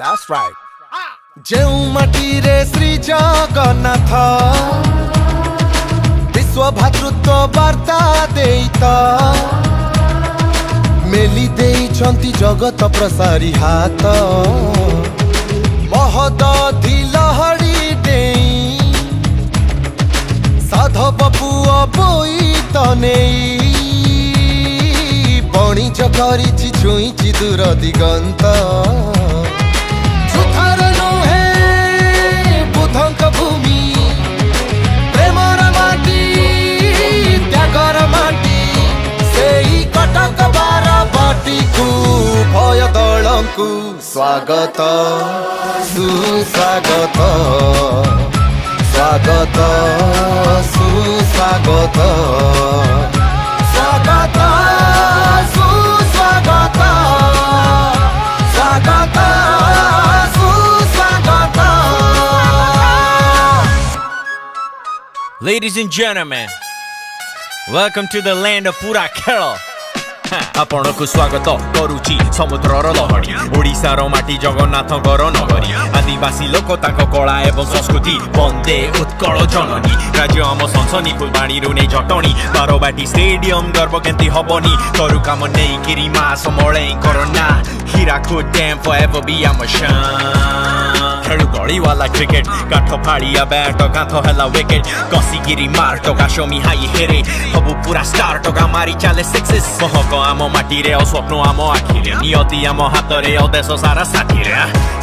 That's right. ଯେଉଁ ମାଟିରେ ଶ୍ରୀ ଜଗନ୍ନାଥ ବିଶ୍ୱ ଭାତୃତ୍ୱ ବାର୍ତ୍ତା ଦେଇ ତ ମେଲି ଦେଇଛନ୍ତି ଜଗତ ପ୍ରସାରୀ ହାତ ମହଦଧି ଲହଡ଼ି ଡେଇଁ ସାଧବ ପୁଅ ବୋଇତ ନେଇ ବଣିଜ କରିଛି ଛୁଇଁଛି ଦୂର ଦିଗନ୍ତ ଭୟ ଦଳଙ୍କୁ ସ୍ୱାଗତ ସୁସ୍ୱାଗତ ସ୍ୱାଗତ ସୁସ୍ୱାଗତ ସ୍ୱାଗତ ସୁସ୍ୱାଗତ ସ୍ୱାଗତ ସୁସ୍ୱାଗତ। Ladies and gentlemen, welcome to the land of Pura Kerala. ଆପଣଙ୍କୁ ସ୍ୱାଗତ କରୁଛି ସମୁଦ୍ରର ଲହଡ଼ି ଓଡ଼ିଶାର ମାଟି ଜଗନ୍ନାଥଙ୍କର ନଗରୀ ଆଦିବାସୀ ଲୋକ ତାଙ୍କ କଳା ଏବଂ ସଂସ୍କୃତି ବନ୍ଦେ ଉତ୍କଳ ଜନନୀ ରାଜ୍ୟ ଆମ ଶଂସନୀ ଫୁଲବାଣୀରୁ ନେଇ ଜଟଣୀ ବାରବାଟୀ ଷ୍ଟେଡିୟମ ଗର୍ବ କେମିତି ହବନି କରୁ କାମ ନେଇକିରି ମା ସମଳେଇଙ୍କର ନା Hirakud dam forever be our shine ଖେଳୁ ଗଳିୱାଲା କ୍ରିକେଟ କାଠ ଫାଳିଆ ବ୍ୟାଟ କାନ୍ଥ ହେଲା ୱିକେଟ କସିକିରି ମାର ଟକା ଶମି ହାଇ ହେରେ ସବୁ ପୁରା ଷ୍ଟାର ଟକା ମାରି ଚାଲେ ସିକ୍ସେସ୍ ମହକ ଆମ ମାଟିରେ ଆଉ ସ୍ୱପ୍ନ ଆମ ଆଖିରେ ନିୟତି ଆମ ହାତରେ ଆଉ ଦେଶ ସାରା ସାଥିରେ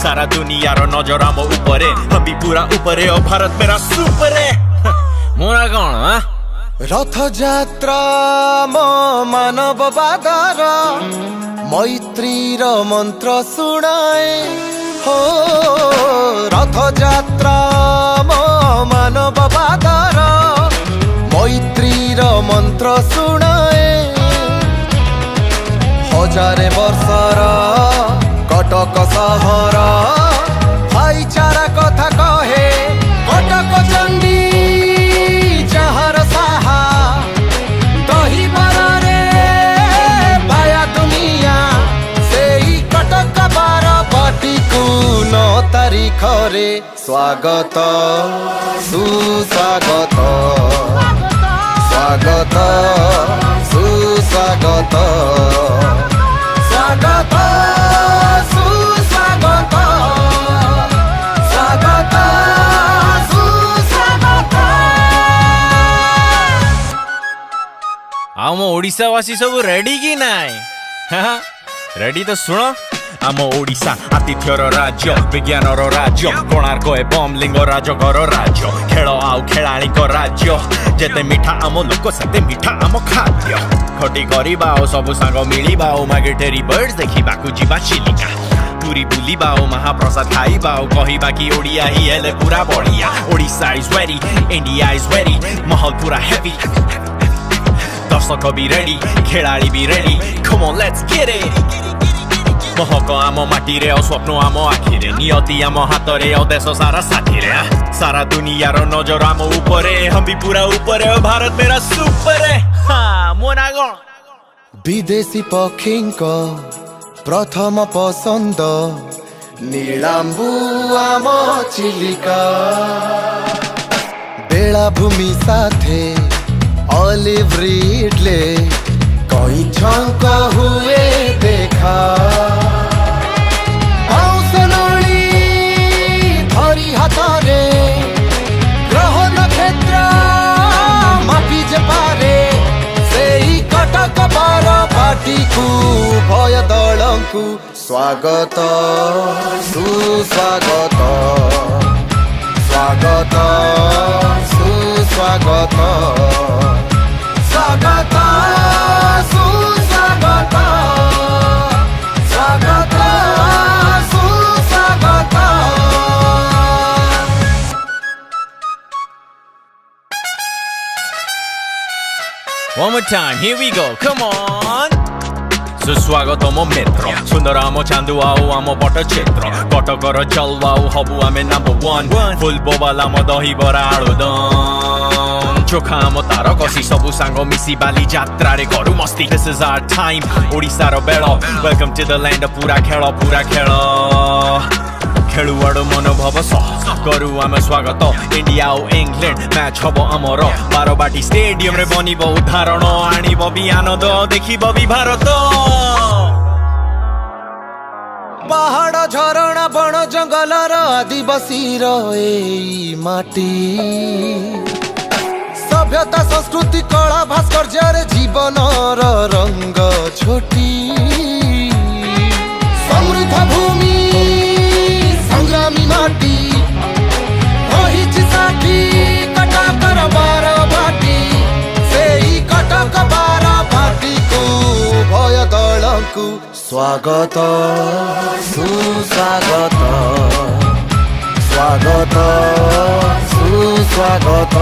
ସାରା ଦୁନିଆର ନଜର ଆମ ଉପରେ ହବି ପୁରା ଉପରେ ଆଉ ଭାରତ ମେରା ସୁପରେ ମୋରା କଣ ରଥଯାତ୍ରା ମୋ ମାନବବାଦର ମୈତ୍ରୀର ମନ୍ତ୍ର ଶୁଣାଏ हो रथयात्रा मो मानववादर मैत्रीर मंत्र शुणाए हजारे वर्षर कटक सहर भाईचारा कथा कहे कटक चंडी जहार साहा दही बरारे बाया दुनिया से कटक बार बाटिकू 9 तारीख रे स्वागत सुस्वागत स्वागत सुस्वागत स्वागत सुस्वागत स्वागत सुस्वागत। आम ओडिशावासी सब रेडी कि नाई रेडी तो सुनो आम ओडिशा आतिथ्यर राज्य विज्ञानर राज्य कोणार्क एवं लिंगराजकर राज्य खेल आउ खेलाणी राज्य जेते मिठा आम लोक सेते मिठा आम खाद्य खटी करबा सबु सांग मिलवा मागेटेरी बर्ड्स देखा जीवा चिलिका पूरी बुलिबा महाप्रसाद खाइबा कहबा कि ओडिया ही हेले पूरा बढ़िया Odisha is ready India is ready माहौल पूरा हेवी दर्शक भी रेडी खेलाड़ी भी ready come on let's get it महक आम माटी रे स्वप्न आम आखिरे नियति आम हाथ रे देश सारा साथी रे सारा दुनियार नजर आम ऊपरे हम भी पूरा ऊपरे भारत मेरा सुपर हाँ मोना गण विदेशी पक्षींक प्रथम पसंद नीलांबू आम चिलिका बेलाभूमि साथे ऑलिव रिडले कई छंक हुए देखा धरी हाथरे ग्रह नक्षत्र मापी जे पारे से कटक बार पाटी को भय दलंकु स्वागत सुस्वागत स्वागत सुस्वागत स्वागत सुस्वागत स्वागत सुस्वागत। One more time, here we go, come on. सुस्वागत मो मित्र सुंदर आमो चांदु आओ आमो पट्टचित्र कटकर जलवाऊ हबु आमे नंबर 1 फुल बोबाल आमो दही बरा आलुदम चोखा आमो तार कसी सबु सांग मिसी बाली यात्रा रे करू मस्ती This is our time Odisha row bellow Welcome to the land पूरा खेल खेलुआड़ मनोभाव सह करू आमे स्वागत इंडिया और इंग्लैंड मैच हबो आमर बारबाटी स्टेडियम रे बनिबो उदाहरण आनिबो भी आनंद देखिबो भी भारत पहाड़ झरणा बण जंगल आदिवासी एई माटी सभ्यता संस्कृति कला भास्कर्य जीवन रंग छोटी समृद्ध भूमि संग्रामी माटी रहिछि साथी कटकर बार भाटी सेई कटक बार भाटी को भय दलकु स्वागत सुस्वागत स्वागत सुस्वागत